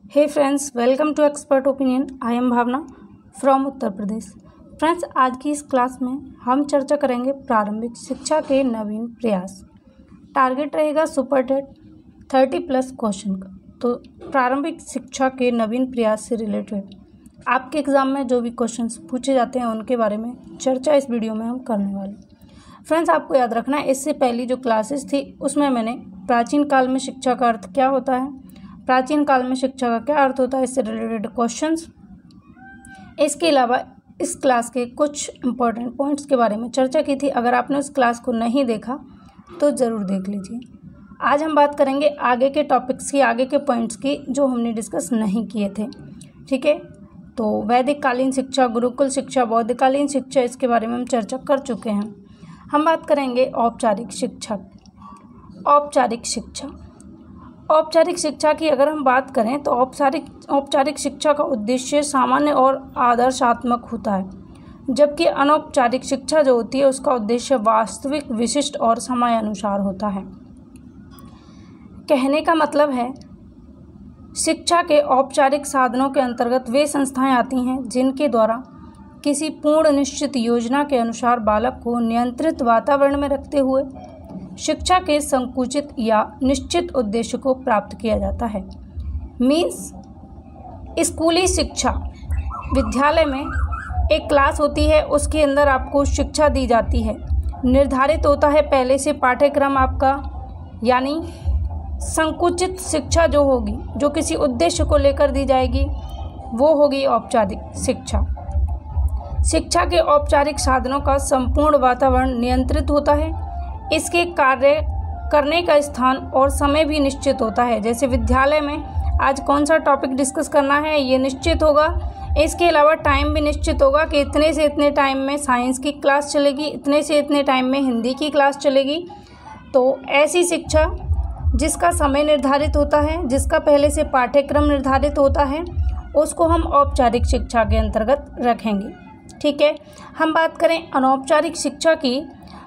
Hey friends, welcome to expert opinion. I am Bhavna from Uttar Pradesh. Friends, आज की इस class में हम चर्चा करेंगे प्रारंभिक शिक्षा के नवीन प्रयास। टारगेट रहेगा सुपर टेट 30+ क्वेश्चन का। तो प्रारंभिक शिक्षा के नवीन प्रयास से रिलेटेड आपके एग्ज़ाम में जो भी क्वेश्चंस पूछे जाते हैं उनके बारे में चर्चा इस वीडियो में हम करने वाले। फ्रेंड्स, आपको याद रखना है, इससे पहली जो क्लासेस थी उसमें मैंने प्राचीन काल में शिक्षा का अर्थ क्या होता है, प्राचीन काल में शिक्षा का क्या अर्थ होता है, इससे रिलेटेड क्वेश्चंस, इसके अलावा इस क्लास के कुछ इंपॉर्टेंट पॉइंट्स के बारे में चर्चा की थी। अगर आपने उस क्लास को नहीं देखा तो ज़रूर देख लीजिए। आज हम बात करेंगे आगे के टॉपिक्स की, आगे के पॉइंट्स की जो हमने डिस्कस नहीं किए थे। ठीक है, तो वैदिक कालीन शिक्षा, गुरुकुल शिक्षा, बौद्धकालीन शिक्षा, इसके बारे में हम चर्चा कर चुके हैं। हम बात करेंगे औपचारिक शिक्षा। औपचारिक शिक्षा की अगर हम बात करें तो औपचारिक शिक्षा का उद्देश्य सामान्य और आदर्शात्मक होता है, जबकि अनौपचारिक शिक्षा जो होती है उसका उद्देश्य वास्तविक, विशिष्ट और समयानुसार होता है। कहने का मतलब है, शिक्षा के औपचारिक साधनों के अंतर्गत वे संस्थाएं आती हैं जिनके द्वारा किसी पूर्ण निश्चित योजना के अनुसार बालक को नियंत्रित वातावरण में रखते हुए शिक्षा के संकुचित या निश्चित उद्देश्य को प्राप्त किया जाता है। मीन्स स्कूली शिक्षा, विद्यालय में एक क्लास होती है, उसके अंदर आपको शिक्षा दी जाती है, निर्धारित होता है पहले से पाठ्यक्रम आपका, यानी संकुचित शिक्षा जो होगी, जो किसी उद्देश्य को लेकर दी जाएगी, वो होगी औपचारिक शिक्षा। शिक्षा के औपचारिक साधनों का संपूर्ण वातावरण नियंत्रित होता है, इसके कार्य करने का स्थान और समय भी निश्चित होता है। जैसे विद्यालय में आज कौन सा टॉपिक डिस्कस करना है ये निश्चित होगा, इसके अलावा टाइम भी निश्चित होगा कि इतने से इतने टाइम में साइंस की क्लास चलेगी, इतने से इतने टाइम में हिंदी की क्लास चलेगी। तो ऐसी शिक्षा जिसका समय निर्धारित होता है, जिसका पहले से पाठ्यक्रम निर्धारित होता है, उसको हम औपचारिक शिक्षा के अंतर्गत रखेंगे। ठीक है, हम बात करें अनौपचारिक शिक्षा की,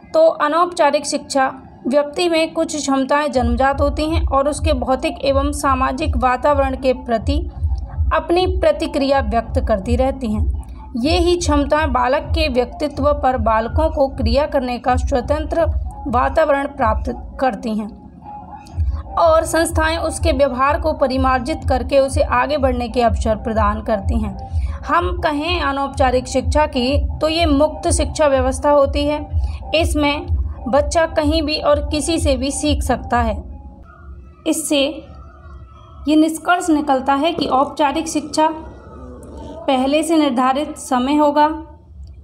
तो अनौपचारिक शिक्षा व्यक्ति में कुछ क्षमताएं जन्मजात होती हैं और उसके भौतिक एवं सामाजिक वातावरण के प्रति अपनी प्रतिक्रिया व्यक्त करती रहती हैं। ये ही क्षमताएं बालक के व्यक्तित्व पर बालकों को क्रिया करने का स्वतंत्र वातावरण प्राप्त करती हैं और संस्थाएं उसके व्यवहार को परिमार्जित करके उसे आगे बढ़ने के अवसर प्रदान करती हैं। हम कहें अनौपचारिक शिक्षा की तो ये मुक्त शिक्षा व्यवस्था होती है, इसमें बच्चा कहीं भी और किसी से भी सीख सकता है। इससे ये निष्कर्ष निकलता है कि औपचारिक शिक्षा पहले से निर्धारित समय होगा,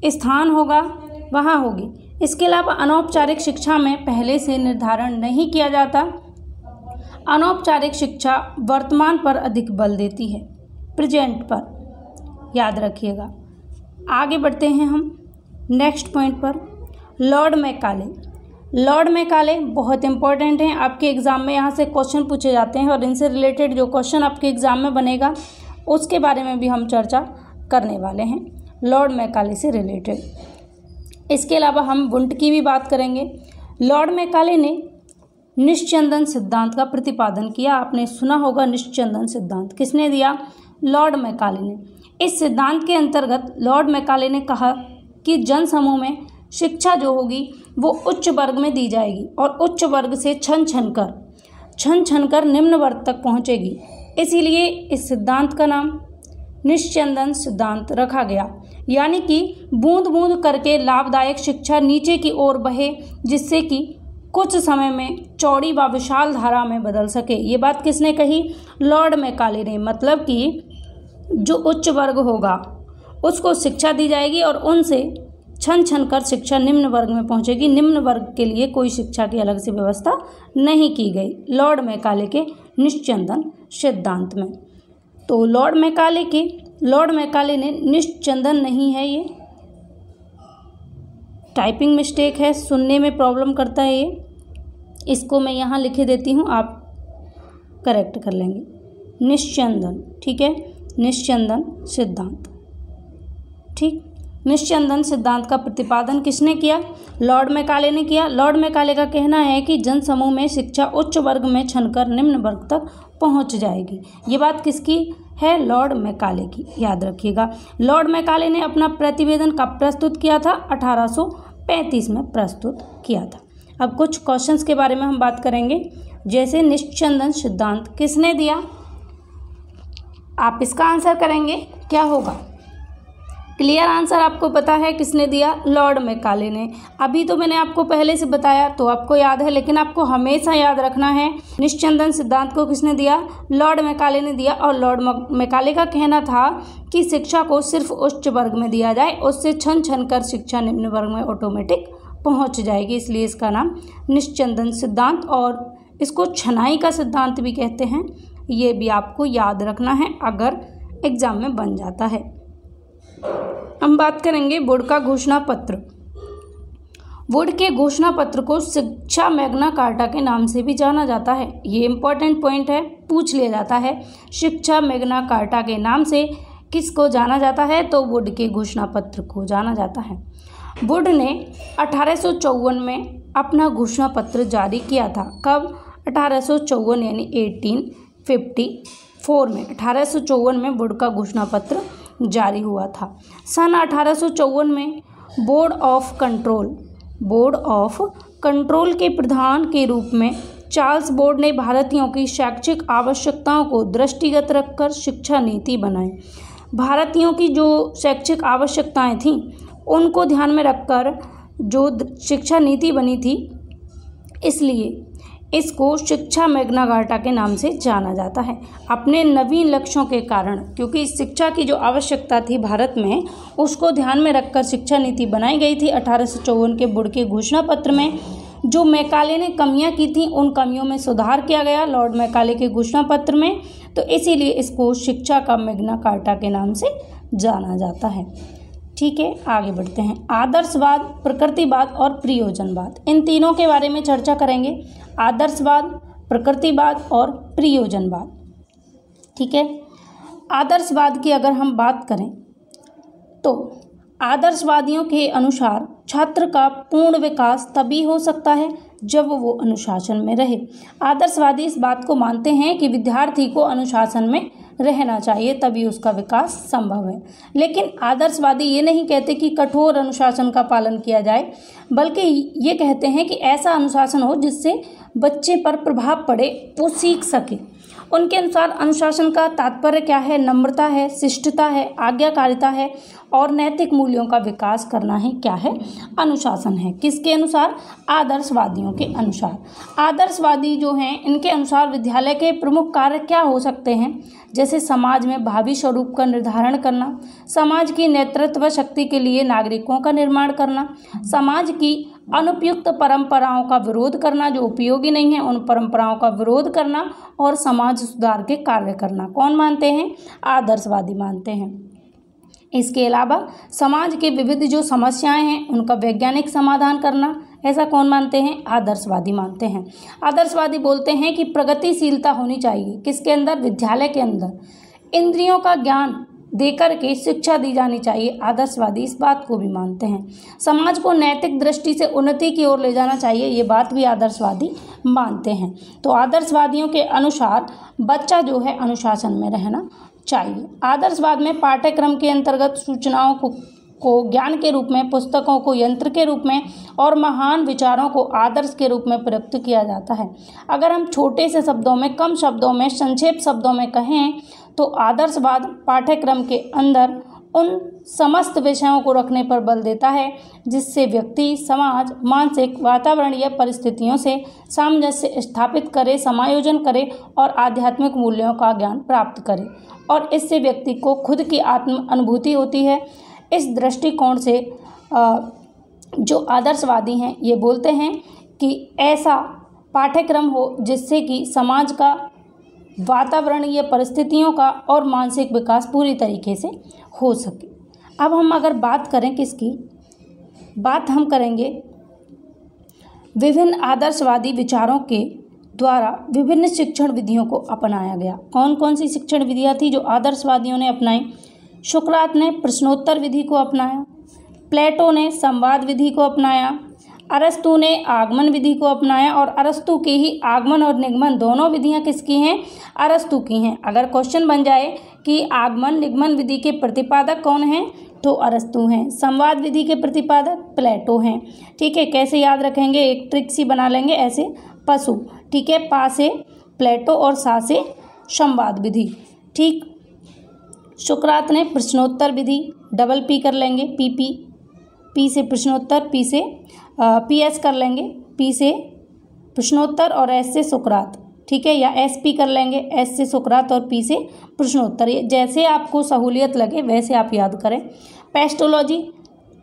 स्थान होगा, वहाँ होगी। इसके अलावा अनौपचारिक शिक्षा में पहले से निर्धारण नहीं किया जाता। अनौपचारिक शिक्षा वर्तमान पर अधिक बल देती है, प्रेजेंट पर, याद रखिएगा। आगे बढ़ते हैं हम नेक्स्ट पॉइंट पर। लॉर्ड मैकाले बहुत इंपॉर्टेंट हैं, आपके एग्ज़ाम में यहाँ से क्वेश्चन पूछे जाते हैं और इनसे रिलेटेड जो क्वेश्चन आपके एग्ज़ाम में बनेगा उसके बारे में भी हम चर्चा करने वाले हैं, लॉर्ड मैकाले से रिलेटेड। इसके अलावा हम वुंट की भी बात करेंगे। लॉर्ड मैकाले ने निस्यंदन सिद्धांत का प्रतिपादन किया। आपने सुना होगा निस्यंदन सिद्धांत, किसने दिया? लॉर्ड मैकाले ने। इस सिद्धांत के अंतर्गत लॉर्ड मैकाले ने कहा कि जन समूह में शिक्षा जो होगी वो उच्च वर्ग में दी जाएगी और उच्च वर्ग से छन छन कर निम्न वर्ग तक पहुंचेगी। इसीलिए इस सिद्धांत का नाम निस्यंदन सिद्धांत रखा गया, यानी कि बूंद बूंद करके लाभदायक शिक्षा नीचे की ओर बहे, जिससे कि कुछ समय में चौड़ी व विशाल धारा में बदल सके। ये बात किसने कही? लॉर्ड मैकाले ने। मतलब कि जो उच्च वर्ग होगा उसको शिक्षा दी जाएगी और उनसे छन कर शिक्षा निम्न वर्ग में पहुंचेगी। निम्न वर्ग के लिए कोई शिक्षा की अलग से व्यवस्था नहीं की गई लॉर्ड मैकाले के निस्यंदन सिद्धांत में। तो लॉर्ड मैकाले ने निस्यंदन नहीं है, ये टाइपिंग मिस्टेक है, सुनने में प्रॉब्लम करता है ये, इसको मैं यहाँ लिखे देती हूँ, आप करेक्ट कर लेंगे। निस्यंदन, ठीक है, निस्यंदन सिद्धांत। ठीक, निस्यंदन सिद्धांत का प्रतिपादन किसने किया? लॉर्ड मैकाले ने किया। लॉर्ड मैकाले का कहना है कि जनसमूह में शिक्षा उच्च वर्ग में छनकर निम्न वर्ग तक पहुंच जाएगी। ये बात किसकी है? लॉर्ड मैकाले की, याद रखिएगा। लॉर्ड मैकाले ने अपना प्रतिवेदन कब प्रस्तुत किया था? 1835 में प्रस्तुत किया था। अब कुछ क्वेश्चंस के बारे में हम बात करेंगे, जैसे निस्यंदन सिद्धांत किसने दिया? आप इसका आंसर करेंगे, क्या होगा? क्लियर आंसर आपको पता है किसने दिया? लॉर्ड मैकाले ने। अभी तो मैंने आपको पहले से बताया तो आपको याद है, लेकिन आपको हमेशा याद रखना है निस्यंदन सिद्धांत को किसने दिया? लॉर्ड मैकाले ने दिया। और लॉर्ड मैकाले का कहना था कि शिक्षा को सिर्फ उच्च वर्ग में दिया जाए, उससे छन छन कर शिक्षा निम्न वर्ग में ऑटोमेटिक पहुंच जाएगी, इसलिए इसका नाम निस्यंदन सिद्धांत और इसको छनाई का सिद्धांत भी कहते हैं। ये भी आपको याद रखना है अगर एग्जाम में बन जाता है। हम बात करेंगे वुड का घोषणा पत्र। वुड के घोषणा पत्र को शिक्षा मैग्ना कार्टा के नाम से भी जाना जाता है। ये इंपॉर्टेंट पॉइंट है, पूछ लिया जाता है। शिक्षा मैग्ना कार्टा के नाम से किसको जाना जाता है? तो वुड के घोषणा पत्र को जाना जाता है। वुड ने 1854 में अपना घोषणा पत्र जारी किया था। कब? 1854 यानी 1854 में 1854 में वुड का घोषणा पत्र जारी हुआ था। सन 1854 में बोर्ड ऑफ कंट्रोल के प्रधान के रूप में चार्ल्स बोर्ड ने भारतीयों की शैक्षिक आवश्यकताओं को दृष्टिगत रखकर शिक्षा नीति बनाई। भारतीयों की जो शैक्षिक आवश्यकताएं थीं उनको ध्यान में रखकर जो शिक्षा नीति बनी थी, इसलिए इसको शिक्षा मैग्ना कार्टा के नाम से जाना जाता है। अपने नवीन लक्ष्यों के कारण, क्योंकि शिक्षा की जो आवश्यकता थी भारत में, उसको ध्यान में रखकर शिक्षा नीति बनाई गई थी। 1854 के वुड के घोषणा पत्र में जो मैकाले ने कमियां की थी, उन कमियों में सुधार किया गया लॉर्ड मैकाले के घोषणा पत्र में, तो इसीलिए इसको शिक्षा का मैग्ना कार्टा के नाम से जाना जाता है। ठीक है, आगे बढ़ते हैं। आदर्शवाद, प्रकृतिवाद और प्रयोजनवाद, इन तीनों के बारे में चर्चा करेंगे। आदर्शवाद, प्रकृतिवाद और प्रयोजनवाद। ठीक है, आदर्शवाद की अगर हम बात करें तो आदर्शवादियों के अनुसार छात्र का पूर्ण विकास तभी हो सकता है जब वो अनुशासन में रहे। आदर्शवादी इस बात को मानते हैं कि विद्यार्थी को अनुशासन में रहना चाहिए, तभी उसका विकास संभव है। लेकिन आदर्शवादी ये नहीं कहते कि कठोर अनुशासन का पालन किया जाए, बल्कि ये कहते हैं कि ऐसा अनुशासन हो जिससे बच्चे पर प्रभाव पड़े, वो सीख सके। उनके अनुसार अनुशासन का तात्पर्य क्या है? नम्रता है, शिष्टता है, आज्ञाकारिता है और नैतिक मूल्यों का विकास करना ही क्या है? अनुशासन है। किसके अनुसार? आदर्शवादियों के अनुसार। आदर्शवादी जो हैं, इनके अनुसार विद्यालय के प्रमुख कार्य क्या हो सकते हैं? जैसे समाज में भावी स्वरूप का निर्धारण करना, समाज की नेतृत्व शक्ति के लिए नागरिकों का निर्माण करना, समाज की अनुपयुक्त परंपराओं का विरोध करना, जो उपयोगी नहीं है उन परंपराओं का विरोध करना और समाज सुधार के कार्य करना। कौन मानते हैं? आदर्शवादी मानते हैं। इसके अलावा समाज के विविध जो समस्याएं हैं उनका वैज्ञानिक समाधान करना, ऐसा कौन मानते हैं? आदर्शवादी मानते हैं। आदर्शवादी बोलते हैं कि प्रगतिशीलता होनी चाहिए। किसके अंदर? विद्यालय के अंदर। इंद्रियों का ज्ञान देकर के शिक्षा दी जानी चाहिए। आदर्शवादी इस बात को भी मानते हैं। समाज को नैतिक दृष्टि से उन्नति की ओर ले जाना चाहिए, ये बात भी आदर्शवादी मानते हैं। तो आदर्शवादियों के अनुसार बच्चा जो है अनुशासन में रहना चाहिए। आदर्शवाद में पाठ्यक्रम के अंतर्गत सूचनाओं को ज्ञान के रूप में, पुस्तकों को यंत्र के रूप में और महान विचारों को आदर्श के रूप में प्रयुक्त किया जाता है। अगर हम छोटे से शब्दों में, कम शब्दों में, संक्षेप शब्दों में कहें तो आदर्शवाद पाठ्यक्रम के अंदर उन समस्त विषयों को रखने पर बल देता है जिससे व्यक्ति, समाज, मानसिक, वातावरण या परिस्थितियों से सामंजस्य स्थापित करे, समायोजन करे और आध्यात्मिक मूल्यों का ज्ञान प्राप्त करे, और इससे व्यक्ति को खुद की आत्म अनुभूति होती है। इस दृष्टिकोण से जो आदर्शवादी हैं ये बोलते हैं कि ऐसा पाठ्यक्रम हो जिससे कि समाज का, वातावरण या परिस्थितियों का और मानसिक विकास पूरी तरीके से हो सके। अब हम अगर बात करें किसकी बात हम करेंगे, विभिन्न आदर्शवादी विचारों के द्वारा विभिन्न शिक्षण विधियों को अपनाया गया। कौन कौन सी शिक्षण विधियाँ थी जो आदर्शवादियों ने अपनाई? सुकरात ने प्रश्नोत्तर विधि को अपनाया, प्लेटो ने संवाद विधि को अपनाया, अरस्तु ने आगमन विधि को अपनाया और अरस्तु की ही आगमन और निगमन दोनों विधियां किसकी हैं? अरस्तु की हैं। अगर क्वेश्चन बन जाए कि आगमन निगमन विधि के प्रतिपादक कौन हैं, तो अरस्तु हैं। संवाद विधि के प्रतिपादक प्लेटो हैं। ठीक है, कैसे याद रखेंगे? एक ट्रिक सी बना लेंगे ऐसे, पशु, ठीक है, पा से प्लेटो और सा से संवाद विधि। ठीक, सुकरात ने प्रश्नोत्तर विधि, डबल पी कर लेंगे, पी से प्रश्नोत्तर, पी से PS कर लेंगे, पी से प्रश्नोत्तर और S से सुकरात, ठीक है, या SP कर लेंगे, S से सुकरात और P से प्रश्नोत्तर। ये जैसे आपको सहूलियत लगे वैसे आप याद करें। पेस्टोलॉजी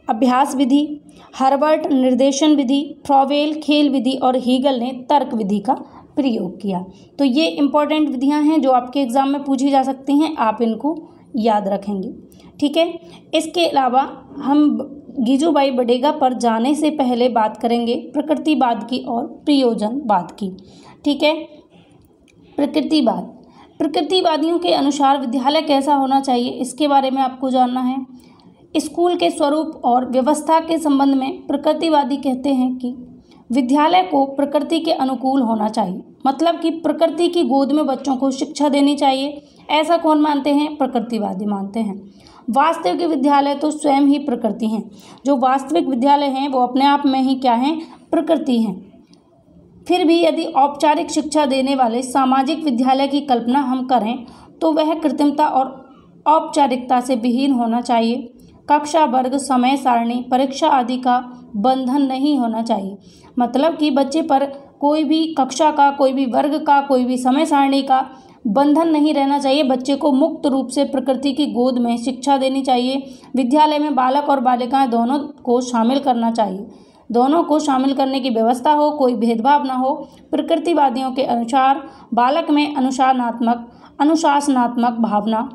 अभ्यास विधि, हर्बर्ट निर्देशन विधि, फ्रॉवेल खेल विधि और हीगल ने तर्क विधि का प्रयोग किया। तो ये इंपॉर्टेंट विधियां हैं जो आपके एग्जाम में पूछी जा सकती हैं, आप इनको याद रखेंगे। ठीक है, इसके अलावा हम गिजुबाई बडेगा पर जाने से पहले बात करेंगे प्रकृतिवाद की और प्रयोजनवाद की। ठीक है, प्रकृतिवादियों के अनुसार विद्यालय कैसा होना चाहिए, इसके बारे में आपको जानना है। स्कूल के स्वरूप और व्यवस्था के संबंध में प्रकृतिवादी कहते हैं कि विद्यालय को प्रकृति के अनुकूल होना चाहिए, मतलब कि प्रकृति की गोद में बच्चों को शिक्षा देनी चाहिए। ऐसा कौन मानते हैं? प्रकृतिवादी मानते हैं। वास्तविक विद्यालय तो स्वयं ही प्रकृति हैं। जो वास्तविक विद्यालय हैं वो अपने आप में ही क्या हैं? प्रकृति हैं। फिर भी यदि औपचारिक शिक्षा देने वाले सामाजिक विद्यालय की कल्पना हम करें तो वह कृत्रिमता और औपचारिकता से विहीन होना चाहिए। कक्षा, वर्ग, समय सारणी, परीक्षा आदि का बंधन नहीं होना चाहिए। मतलब कि बच्चे पर कोई भी कक्षा का, कोई भी वर्ग का, कोई भी समय सारणी का बंधन नहीं रहना चाहिए। बच्चे को मुक्त रूप से प्रकृति की गोद में शिक्षा देनी चाहिए। विद्यालय में बालक और बालिकाएं दोनों को शामिल करना चाहिए, दोनों को शामिल करने की व्यवस्था हो, कोई भेदभाव न हो। प्रकृतिवादियों के अनुसार बालक में अनुशासनात्मक भावना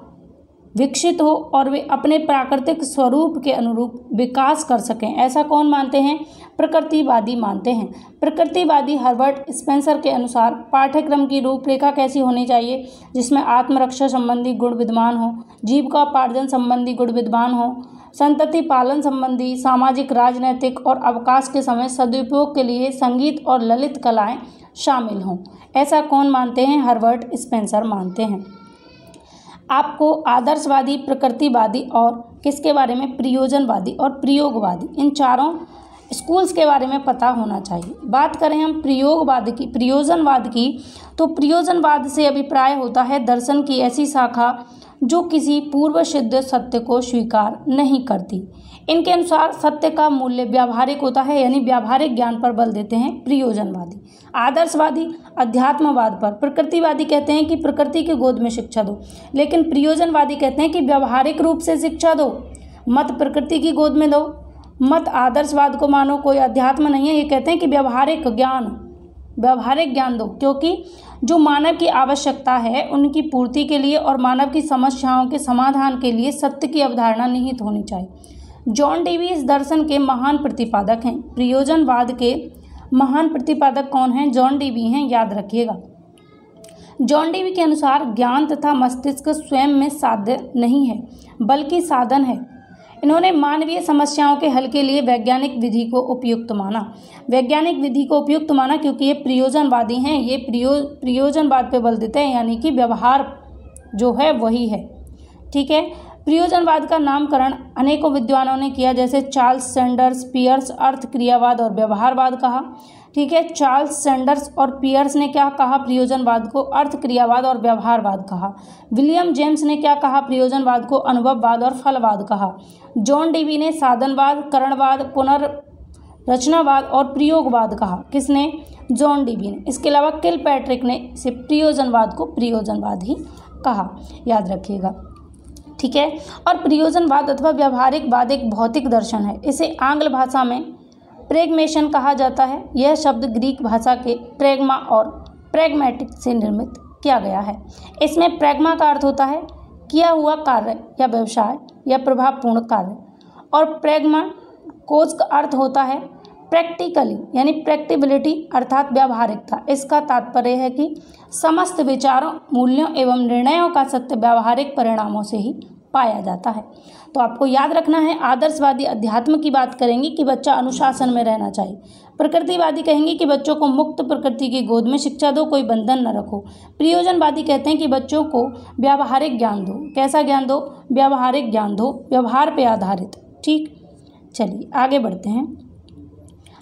विकसित हो और वे अपने प्राकृतिक स्वरूप के अनुरूप विकास कर सकें। ऐसा कौन मानते हैं? प्रकृतिवादी मानते हैं। प्रकृतिवादी हर्बर्ट स्पेंसर के अनुसार पाठ्यक्रम की रूपरेखा कैसी होनी चाहिए, जिसमें आत्मरक्षा संबंधी गुण विद्यमान हो, जीविकोपार्जन संबंधी गुण विद्यमान हो, संतति पालन संबंधी, सामाजिक, राजनैतिक और अवकाश के समय सदुपयोग के लिए संगीत और ललित कलाएं शामिल हों। ऐसा कौन मानते हैं? हर्बर्ट स्पेंसर मानते हैं। आपको आदर्शवादी, प्रकृतिवादी और किसके बारे में? प्रयोजनवादी और प्रयोगवादी, इन चारों स्कूल्स के बारे में पता होना चाहिए। बात करें हम प्रयोजनवाद की, तो प्रयोजनवाद से अभिप्राय होता है दर्शन की ऐसी शाखा जो किसी पूर्व सिद्ध सत्य को स्वीकार नहीं करती। इनके अनुसार सत्य का मूल्य व्यावहारिक होता है, यानी व्यावहारिक ज्ञान पर बल देते हैं प्रयोजनवादी। आदर्शवादी अध्यात्मवाद पर, प्रकृतिवादी कहते हैं कि प्रकृति की गोद में शिक्षा दो, लेकिन प्रयोजनवादी कहते हैं कि व्यावहारिक रूप से शिक्षा दो, मत प्रकृति की गोद में दो, मत आदर्शवाद को मानो, कोई अध्यात्म नहीं है। ये कहते हैं कि व्यावहारिक ज्ञान दो, क्योंकि जो मानव की आवश्यकता है उनकी पूर्ति के लिए और मानव की समस्याओं के समाधान के लिए सत्य की अवधारणा निहित होनी चाहिए। जॉन डेवी इस दर्शन के महान प्रतिपादक हैं। प्रयोजनवाद के महान प्रतिपादक कौन हैं? जॉन डेवी हैं, याद रखिएगा। जॉन डेवी के अनुसार ज्ञान तथा मस्तिष्क स्वयं में साध्य नहीं है बल्कि साधन है। इन्होंने मानवीय समस्याओं के हल के लिए वैज्ञानिक विधि को उपयुक्त माना क्योंकि ये प्रयोजनवादी हैं। ये प्रयोजनवाद पे बल देते हैं, यानी कि व्यवहार जो है वही है। ठीक है, प्रयोजनवाद का नामकरण अनेकों विद्वानों ने किया, जैसे चार्ल्स सैंडर्स पियर्स अर्थ क्रियावाद और व्यवहारवाद कहा। ठीक है, चार्ल्स सैंडर्स और पियर्स ने क्या कहा? प्रयोजनवाद को अर्थ क्रियावाद और व्यवहारवाद कहा। विलियम जेम्स ने क्या कहा? प्रयोजनवाद को अनुभववाद और फलवाद कहा। जॉन डेवी ने साधनवाद, करणवाद, पुनर्रचनावाद और प्रयोगवाद कहा। किसने? जॉन डेवी ने। इसके अलावा किलपैट्रिक ने इसे प्रयोजनवाद को प्रयोजनवाद ही कहा, याद रखिएगा। ठीक है, और प्रयोजनवाद अथवा व्यवहारिकवाद एक भौतिक दर्शन है। इसे आंग्ल भाषा में प्रेगमेशन कहा जाता है। यह शब्द ग्रीक भाषा के प्रेगमा और प्रेगमेटिक से निर्मित किया गया है। इसमें प्रेगमा का अर्थ होता है किया हुआ कार्य या व्यवसाय या प्रभावपूर्ण कार्य, और प्रेगमा कोज का अर्थ होता है प्रैक्टिकली, यानी प्रैक्टिबिलिटी अर्थात व्यावहारिकता। इसका तात्पर्य है कि समस्त विचारों, मूल्यों एवं निर्णयों का सत्य व्यावहारिक परिणामों से ही पाया जाता है। तो आपको याद रखना है, आदर्शवादी अध्यात्म की बात करेंगे कि बच्चा अनुशासन में रहना चाहिए। प्रकृतिवादी कहेंगे कि बच्चों को मुक्त प्रकृति की गोद में शिक्षा दो, कोई बंधन न रखो। प्रयोजनवादी कहते हैं कि बच्चों को व्यावहारिक ज्ञान दो। कैसा ज्ञान दो? व्यावहारिक ज्ञान दो, व्यवहार पे आधारित। ठीक, चलिए आगे बढ़ते हैं।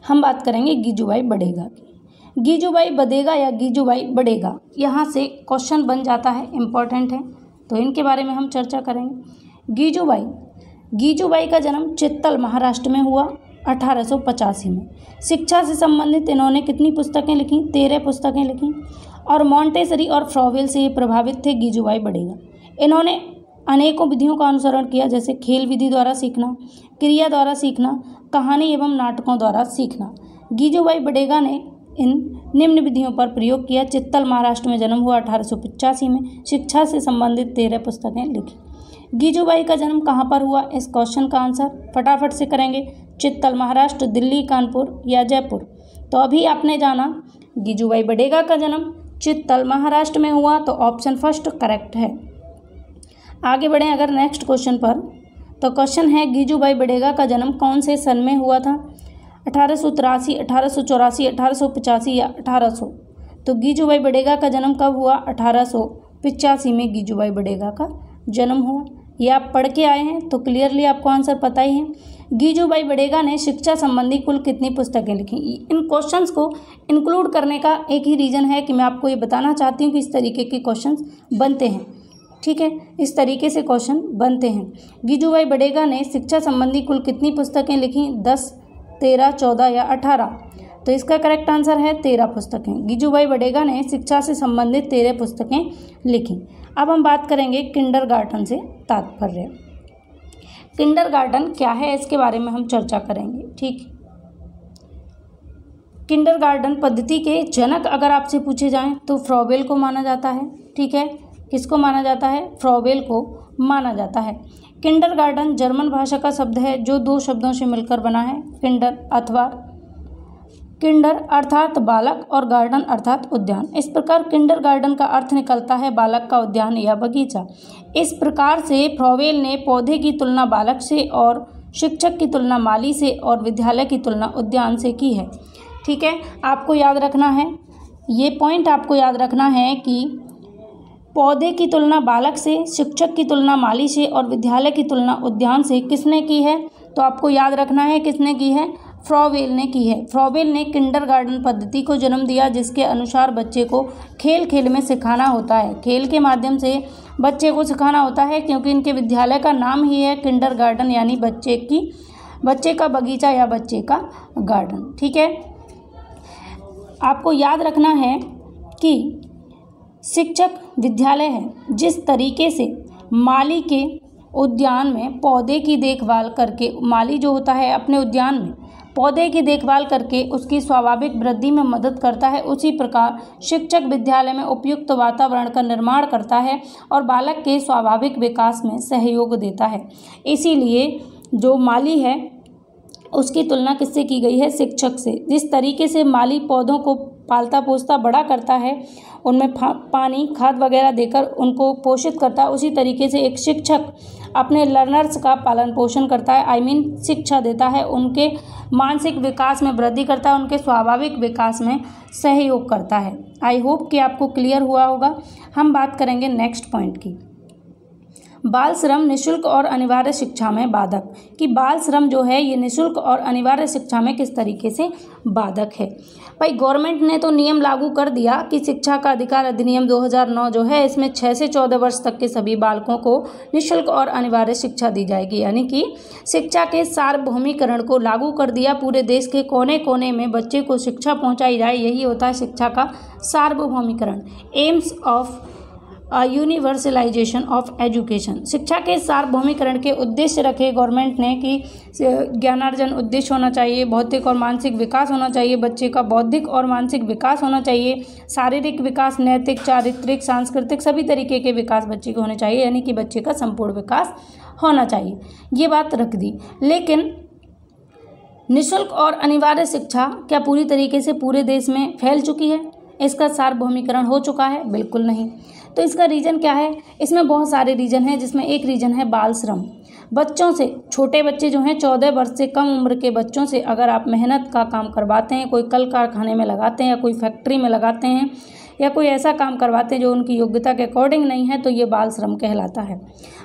हम बात करेंगे गीजूभाई बड़ेगा की। गीजूभाई बधेगा या गीजूभाई बड़ेगा, यहाँ से क्वेश्चन बन जाता है, इम्पोर्टेंट है, तो इनके बारे में हम चर्चा करेंगे। गीजूभाई का जन्म चित्तल महाराष्ट्र में हुआ 1885 में। शिक्षा से संबंधित इन्होंने कितनी पुस्तकें लिखी? 13 पुस्तकें लिखी। और मॉन्टेसरी और फ्रॉवेल से ये प्रभावित थे गीजूभाई बड़ेगा। इन्होंने अनेकों विधियों का अनुसरण किया, जैसे खेल विधि द्वारा सीखना, क्रिया द्वारा सीखना, कहानी एवं नाटकों द्वारा सीखना। गीजूभाई बड़ेगा ने इन निम्न विधियों पर प्रयोग किया। चित्तल महाराष्ट्र में जन्म हुआ 1885 में। शिक्षा से संबंधित 13 पुस्तकें लिखी। गीजूभाई का जन्म कहाँ पर हुआ? इस क्वेश्चन का आंसर फटाफट से करेंगे। चित्तल महाराष्ट्र, दिल्ली, कानपुर या जयपुर? तो अभी आपने जाना गीजूभाई बड़ेगा का जन्म चित्तल महाराष्ट्र में हुआ, तो ऑप्शन फर्स्ट करेक्ट है। आगे बढ़ें अगर नेक्स्ट क्वेश्चन पर, तो क्वेश्चन है गीजूभाई बड़ेगा का जन्म कौन से सन में हुआ था? 1883, 1884, 1885 या 1800? तो गीजूभाई बड़ेगा का जन्म कब हुआ? 1885 में गीजूभाई बड़ेगा का जन्म हुआ। ये आप पढ़ के आए हैं तो क्लियरली आपको आंसर पता ही है। गीजूभाई बड़ेगा ने शिक्षा संबंधी कुल कितनी पुस्तकें लिखी? इन क्वेश्चंस को इंक्लूड करने का एक ही रीज़न है कि मैं आपको ये बताना चाहती हूँ कि इस तरीके के क्वेश्चंस बनते हैं। ठीक है, इस तरीके से क्वेश्चन बनते हैं। गीजूभाई बड़ेगा ने शिक्षा संबंधी कुल कितनी पुस्तकें लिखी? 10, 13, 14 या 18? तो इसका करेक्ट आंसर है 13 पुस्तकें। गीजूभाई बड़ेगा ने शिक्षा से संबंधित 13 पुस्तकें लिखी। अब हम बात करेंगे किंडरगार्टन से तात्पर्य। किंडरगार्टन क्या है, इसके बारे में हम चर्चा करेंगे। ठीक, किंडरगार्टन पद्धति के जनक अगर आपसे पूछे जाएं तो फ्रॉबेल को माना जाता है। ठीक है, किसको माना जाता है? फ्रॉबेल को माना जाता है। किंडरगार्टन जर्मन भाषा का शब्द है जो 2 शब्दों से मिलकर बना है, किंडर अथवा किंडर अर्थात बालक और गार्डन अर्थात उद्यान। इस प्रकार किंडरगार्टन का अर्थ निकलता है बालक का उद्यान या बगीचा। इस प्रकार से फ्रॉबेल ने पौधे की तुलना बालक से और शिक्षक की तुलना माली से और विद्यालय की तुलना उद्यान से की है। ठीक है, आपको याद रखना है, ये पॉइंट आपको याद रखना है कि पौधे की तुलना बालक से, शिक्षक की तुलना माली से और विद्यालय की तुलना उद्यान से किसने की है? तो आपको याद रखना है किसने की है? फ्रॉबेल ने की है। फ्रॉबेल ने किंडरगार्टन पद्धति को जन्म दिया, जिसके अनुसार बच्चे को खेल खेल में सिखाना होता है। खेल के माध्यम से बच्चे को सिखाना होता है, क्योंकि इनके विद्यालय का नाम ही है किंडरगार्टन, यानी बच्चे का बगीचा या बच्चे का गार्डन। ठीक है, आपको याद रखना है कि शिक्षक विद्यालय है। जिस तरीके से माली के उद्यान में पौधे की देखभाल करके, माली जो होता है अपने उद्यान में पौधे की देखभाल करके उसकी स्वाभाविक वृद्धि में मदद करता है, उसी प्रकार शिक्षक विद्यालय में उपयुक्त वातावरण का निर्माण करता है और बालक के स्वाभाविक विकास में सहयोग देता है। इसीलिए जो माली है उसकी तुलना किससे की गई है? शिक्षक से। जिस तरीके से माली पौधों को पालता पोसता बड़ा करता है, उनमें पानी खाद वगैरह देकर उनको पोषित करता है, उसी तरीके से एक शिक्षक अपने लर्नर्स का पालन पोषण करता है, शिक्षा देता है, उनके मानसिक विकास में वृद्धि करता है, उनके स्वाभाविक विकास में सहयोग करता है। आई होप कि आपको क्लियर हुआ होगा। हम बात करेंगे नेक्स्ट पॉइंट की, बाल श्रम निःशुल्क और अनिवार्य शिक्षा में बाधक। कि बाल श्रम जो है ये निःशुल्क और अनिवार्य शिक्षा में किस तरीके से बाधक है। भाई गवर्नमेंट ने तो नियम लागू कर दिया कि शिक्षा का अधिकार अधिनियम 2009 जो है, इसमें 6 से 14 वर्ष तक के सभी बालकों को निःशुल्क और अनिवार्य शिक्षा दी जाएगी, यानी कि शिक्षा के सार्वभौमिकरण को लागू कर दिया। पूरे देश के कोने कोने में बच्चे को शिक्षा पहुँचाई जाए, यही होता है शिक्षा का सार्वभौमिकरण। AIIMS of universalization of education. शिक्षा के सार्वभौमिकरण के उद्देश्य रखे गवर्नमेंट ने कि ज्ञानार्जन उद्देश्य होना चाहिए, भौतिक और मानसिक विकास होना चाहिए, बच्चे का बौद्धिक और मानसिक विकास होना चाहिए, शारीरिक विकास, नैतिक, चारित्रिक, सांस्कृतिक सभी तरीके के विकास बच्चे को होने चाहिए, यानी कि बच्चे का संपूर्ण विकास होना चाहिए। ये बात रख दी। लेकिन निःशुल्क और अनिवार्य शिक्षा क्या पूरी तरीके से पूरे देश में फैल चुकी है? इसका सार्वभौमिकरण हो चुका है? बिल्कुल नहीं। तो इसका रीज़न क्या है? इसमें बहुत सारे रीज़न हैं, जिसमें एक रीज़न है बाल श्रम। बच्चों से, छोटे बच्चे जो हैं 14 वर्ष से कम उम्र के बच्चों से अगर आप मेहनत का काम करवाते हैं, कोई कल कारखाने में लगाते हैं या कोई फैक्ट्री में लगाते हैं या कोई ऐसा काम करवाते हैं जो उनकी योग्यता के अकॉर्डिंग नहीं है, तो ये बाल श्रम कहलाता है।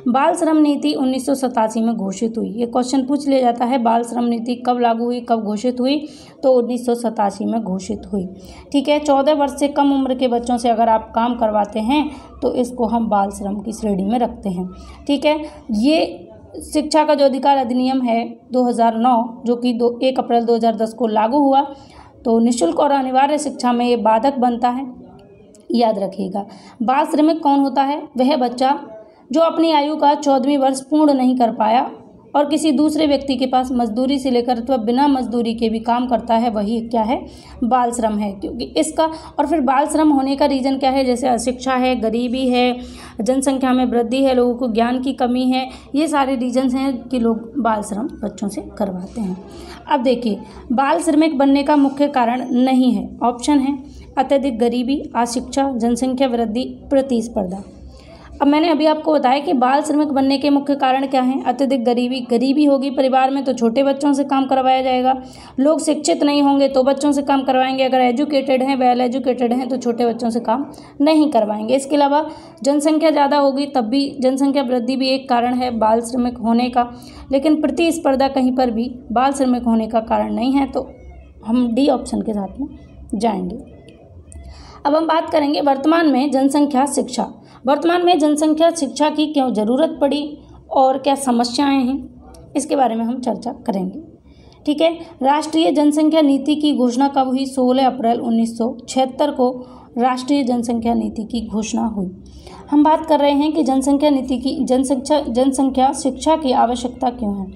बाल श्रम नीति 1987 में घोषित हुई। ये क्वेश्चन पूछ लिया जाता है, बाल श्रम नीति कब लागू हुई, कब घोषित हुई? तो 1987 में घोषित हुई। ठीक है, 14 वर्ष से कम उम्र के बच्चों से अगर आप काम करवाते हैं तो इसको हम बाल श्रम की श्रेणी में रखते हैं। ठीक है, ये शिक्षा का जो अधिकार अधिनियम है 2009, जो कि 1 अप्रैल 2010 को लागू हुआ, तो निःशुल्क और अनिवार्य शिक्षा में ये बाधक बनता है। याद रखिएगा, बाल श्रमिक कौन होता है? वह बच्चा जो अपनी आयु का 14वीं वर्ष पूर्ण नहीं कर पाया और किसी दूसरे व्यक्ति के पास मजदूरी से लेकर अथवा बिना मजदूरी के भी काम करता है, वही क्या है? बाल श्रम है। क्योंकि इसका, और फिर बाल श्रम होने का रीज़न क्या है? जैसे अशिक्षा है, गरीबी है, जनसंख्या में वृद्धि है, लोगों को ज्ञान की कमी है, ये सारे रीजन्स हैं कि लोग बाल श्रम बच्चों से करवाते हैं। अब देखिए, बाल श्रमिक बनने का मुख्य कारण नहीं है। ऑप्शन है अत्यधिक गरीबी, अशिक्षा, जनसंख्या वृद्धि, प्रतिस्पर्धा। अब मैंने अभी आपको बताया कि बाल श्रमिक बनने के मुख्य कारण क्या हैं? अत्यधिक गरीबी, गरीबी होगी परिवार में तो छोटे बच्चों से काम करवाया जाएगा। लोग शिक्षित नहीं होंगे तो बच्चों से काम करवाएंगे, अगर एजुकेटेड हैं, वेल एजुकेटेड हैं, तो छोटे बच्चों से काम नहीं करवाएंगे। इसके अलावा जनसंख्या ज़्यादा होगी, तब भी जनसंख्या वृद्धि भी एक कारण है बाल श्रमिक होने का, लेकिन प्रतिस्पर्धा कहीं पर भी बाल श्रमिक होने का कारण नहीं है, तो हम डी ऑप्शन के साथ में जाएंगे। अब हम बात करेंगे वर्तमान में जनसंख्या शिक्षा। वर्तमान में जनसंख्या शिक्षा की क्यों ज़रूरत पड़ी और क्या समस्याएं हैं, इसके बारे में हम चर्चा करेंगे। ठीक है, राष्ट्रीय जनसंख्या नीति की घोषणा कब हुई? 16 अप्रैल 1976 को राष्ट्रीय जनसंख्या नीति की घोषणा हुई। हम बात कर रहे हैं कि जनसंख्या शिक्षा की आवश्यकता क्यों है।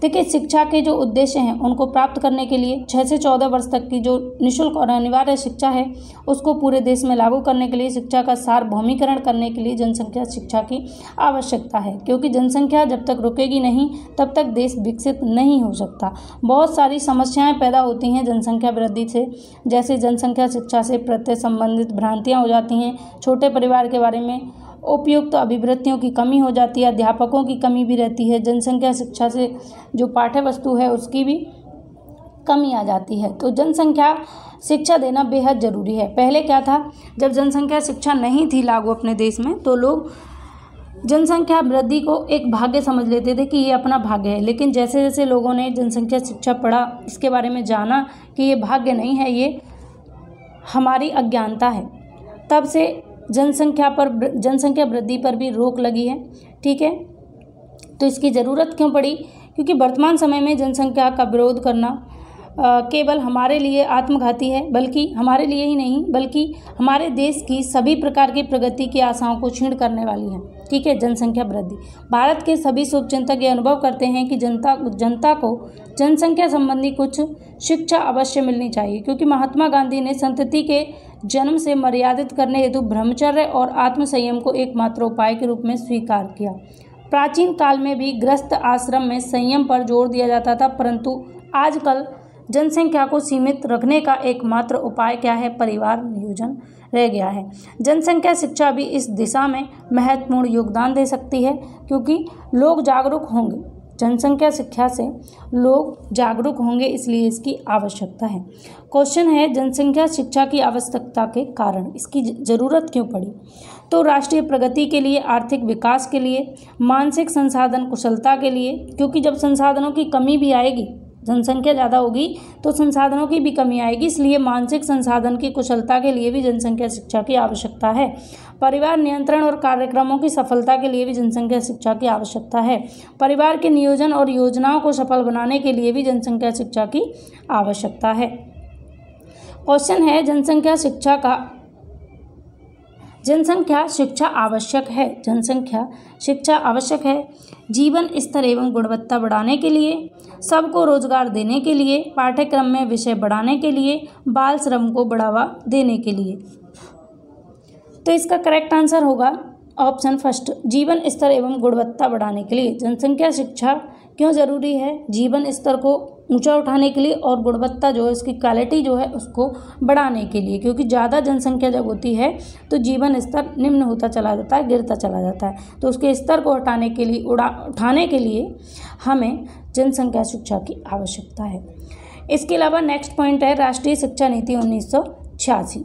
देखिए, शिक्षा के जो उद्देश्य हैं उनको प्राप्त करने के लिए 6 से 14 वर्ष तक की जो निःशुल्क और अनिवार्य शिक्षा है उसको पूरे देश में लागू करने के लिए, शिक्षा का सार्वभौमिकरण करने के लिए जनसंख्या शिक्षा की आवश्यकता है। क्योंकि जनसंख्या जब तक रुकेगी नहीं तब तक देश विकसित नहीं हो सकता। बहुत सारी समस्याएं पैदा होती हैं जनसंख्या वृद्धि से, जैसे जनसंख्या शिक्षा से प्रत्यक्ष संबंधित भ्रांतियाँ हो जाती हैं, छोटे परिवार के बारे में उपयुक्त अभिवृत्तियों की कमी हो जाती है, अध्यापकों की कमी भी रहती है, जनसंख्या शिक्षा से जो पाठ्य वस्तु है उसकी भी कमी आ जाती है। तो जनसंख्या शिक्षा देना बेहद ज़रूरी है। पहले क्या था, जब जनसंख्या शिक्षा नहीं थी लागू अपने देश में, तो लोग जनसंख्या वृद्धि को एक भाग्य समझ लेते थे कि ये अपना भाग्य है। लेकिन जैसे जैसे लोगों ने जनसंख्या शिक्षा पढ़ा, इसके बारे में जाना कि ये भाग्य नहीं है, ये हमारी अज्ञानता है, तब से जनसंख्या वृद्धि पर भी रोक लगी है। ठीक है, तो इसकी ज़रूरत क्यों पड़ी? क्योंकि वर्तमान समय में जनसंख्या का विरोध करना केवल हमारे लिए आत्मघाती है, बल्कि हमारे लिए ही नहीं बल्कि हमारे देश की सभी प्रकार की प्रगति की आशाओं को छीण करने वाली है। ठीक है, जनसंख्या वृद्धि। भारत के सभी शुभचिंतक ये अनुभव करते हैं कि जनता को जनसंख्या संबंधी कुछ शिक्षा अवश्य मिलनी चाहिए, क्योंकि महात्मा गांधी ने संतति के जन्म से मर्यादित करने हेतु ब्रह्मचर्य और आत्मसंयम को एकमात्र उपाय के रूप में स्वीकार किया। प्राचीन काल में भी गृहस्थ आश्रम में संयम पर जोर दिया जाता था, परंतु आजकल जनसंख्या को सीमित रखने का एकमात्र उपाय क्या है? परिवार नियोजन रह गया है। जनसंख्या शिक्षा भी इस दिशा में महत्वपूर्ण योगदान दे सकती है, क्योंकि लोग जागरूक होंगे। जनसंख्या शिक्षा से लोग जागरूक होंगे, इसलिए इसकी आवश्यकता है। क्वेश्चन है, जनसंख्या शिक्षा की आवश्यकता के कारण इसकी ज़रूरत क्यों पड़ी? तो राष्ट्रीय प्रगति के लिए, आर्थिक विकास के लिए, मानसिक संसाधन कुशलता के लिए, क्योंकि जब संसाधनों की कमी भी आएगी, जनसंख्या ज़्यादा होगी तो संसाधनों की भी कमी आएगी, इसलिए मानसिक संसाधन की कुशलता के लिए भी जनसंख्या शिक्षा की आवश्यकता है। परिवार नियंत्रण और कार्यक्रमों की सफलता के लिए भी जनसंख्या शिक्षा की आवश्यकता है। परिवार के नियोजन और योजनाओं को सफल बनाने के लिए भी जनसंख्या शिक्षा की आवश्यकता है। क्वेश्चन है, जनसंख्या शिक्षा आवश्यक है। जनसंख्या शिक्षा आवश्यक है जीवन स्तर एवं गुणवत्ता बढ़ाने के लिए, सबको रोजगार देने के लिए, पाठ्यक्रम में विषय बढ़ाने के लिए, बाल श्रम को बढ़ावा देने के लिए। तो इसका करेक्ट आंसर होगा ऑप्शन फर्स्ट, जीवन स्तर एवं गुणवत्ता बढ़ाने के लिए। जनसंख्या शिक्षा क्यों ज़रूरी है? जीवन स्तर को ऊंचा उठाने के लिए और गुणवत्ता जो है, उसकी क्वालिटी जो है उसको बढ़ाने के लिए, क्योंकि ज़्यादा जनसंख्या जब होती है तो जीवन स्तर निम्न होता चला जाता है, गिरता चला जाता है। तो उसके स्तर को हटाने के लिए उठाने के लिए हमें जनसंख्या शिक्षा की आवश्यकता है। इसके अलावा नेक्स्ट पॉइंट है राष्ट्रीय शिक्षा नीति 1986।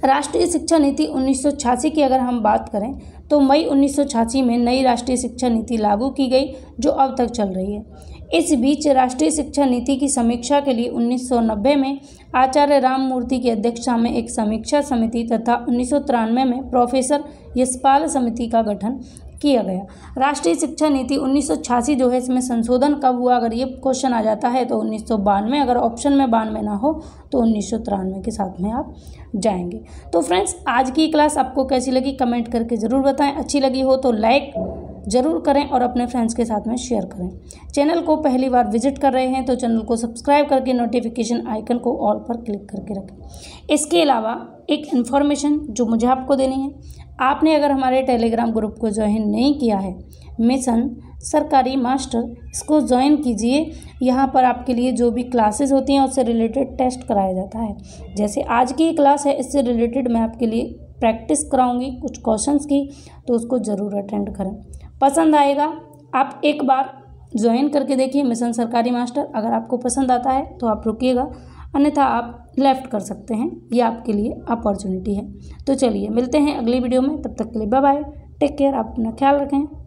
राष्ट्रीय शिक्षा नीति 1986 की अगर हम बात करें तो मई 1986 में नई राष्ट्रीय शिक्षा नीति लागू की गई, जो अब तक चल रही है। इस बीच राष्ट्रीय शिक्षा नीति की समीक्षा के लिए 1990 में आचार्य राममूर्ति की अध्यक्षता में एक समीक्षा समिति तथा 1993 में प्रोफेसर यशपाल समिति का गठन किया गया। राष्ट्रीय शिक्षा नीति 1986 जो है, इसमें संशोधन कब हुआ? अगर ये क्वेश्चन आ जाता है तो 1992, अगर ऑप्शन में 92 ना हो तो 1993 के साथ में आप जाएंगे। तो फ्रेंड्स, आज की क्लास आपको कैसी लगी कमेंट करके ज़रूर बताएं। अच्छी लगी हो तो लाइक ज़रूर करें और अपने फ्रेंड्स के साथ में शेयर करें। चैनल को पहली बार विजिट कर रहे हैं तो चैनल को सब्सक्राइब करके नोटिफिकेशन आइकन को ऑल पर क्लिक करके रखें। इसके अलावा एक इन्फॉर्मेशन जो मुझे आपको देनी है, आपने अगर हमारे टेलीग्राम ग्रुप को ज्वाइन नहीं किया है, मिशन सरकारी मास्टर, इसको ज्वाइन कीजिए। यहाँ पर आपके लिए जो भी क्लासेस होती हैं उससे रिलेटेड टेस्ट कराया जाता है। जैसे आज की क्लास है, इससे रिलेटेड मैं आपके लिए प्रैक्टिस कराऊंगी कुछ क्वेश्चंस की, तो उसको ज़रूर अटेंड करें। पसंद आएगा आप एक बार ज्वाइन करके देखिए मिशन सरकारी मास्टर। अगर आपको पसंद आता है तो आप रुकिएगा, अन्यथा आप लेफ्ट कर सकते हैं, ये आपके लिए अपॉर्चुनिटी है। तो चलिए मिलते हैं अगली वीडियो में, तब तक के लिए बाय बाय, टेक केयर, आप अपना ख्याल रखें।